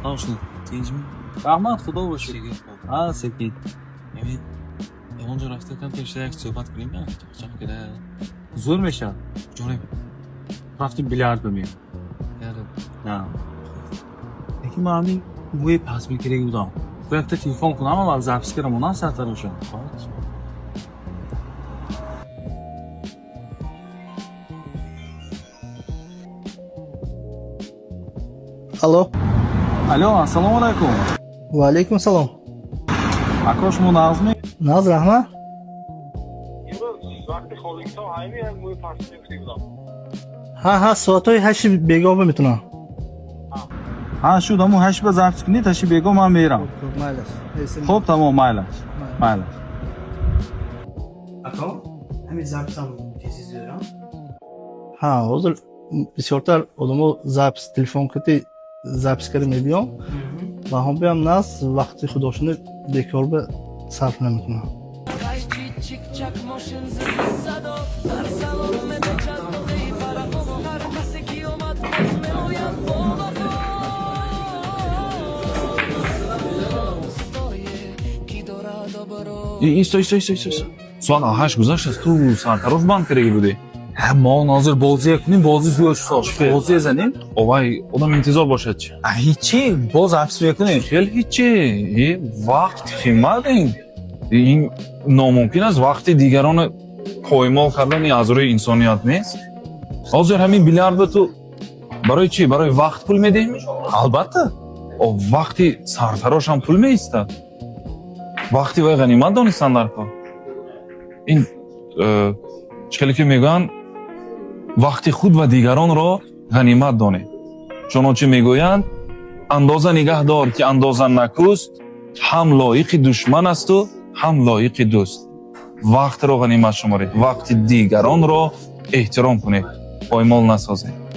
Toshni, tinchmi? Rahmat, xudo bo'lsin. Ishga Ha, sekin. Men yomon joy rafta kontekstda suhbat qilaymi? Chaqchaq kerak. Zo'r mesha. Jo'raymi? Rafting bilyardim men. Yarim. Ha. Lekin mening bu pasmi kerak edi. Bu yerda telefon qilaman va zapis kiraman satlar o'sha. Alo. Alo, assalomu alaykum. Va alaykum salom. Akosh mu nazmi? Naz rahmat. وقتی خالی کتاب همین هم موی پرسیده کتی بودم Ha, soatay 8 begoba میتونم. Ha, shu damu 8 ba zapis kuni tashi bego men beraman. Mayli. Xo'p, tamom, mayli. Mayli. Aka, همین zapsam tez diyorum. Ha, hozir bisyortar odamlar zapis telefon kiti zapis karim ediyorum. Va ham ham nas vaqti xudoshini bekorga sarflamayman. Isto. Soat 8 گذشت از تو سرطراز بند کرده بودی. Ha, ma hozir bozi kunning bozi zo'sh soch. Bozi yazaning. اوای odam intizor boshladi chi. Hichi, boz zapis bekuning. خیلی هیچی. وقت خیمدین. این ناممکن است وقتی دیگران پایمال کردن اعضای انسانیت نیست. حاضر همین بیلیارد تو برای چی؟ برای وقت پول میدیم؟ Albatta. او وقتی سرطراش هم پول میایستد. وقتی وای غنیمت دانستن در کار. این چکلی که میگن وقتی خود و دیگران را غنیمت دانه. چنانچه میگویند اندازه نگه دار که اندازه نکوست هم لایق دشمن است و هم لایق دوست. وقت را غنیمت شمارید. وقت دیگران را احترام کنید. پایمال نسازید.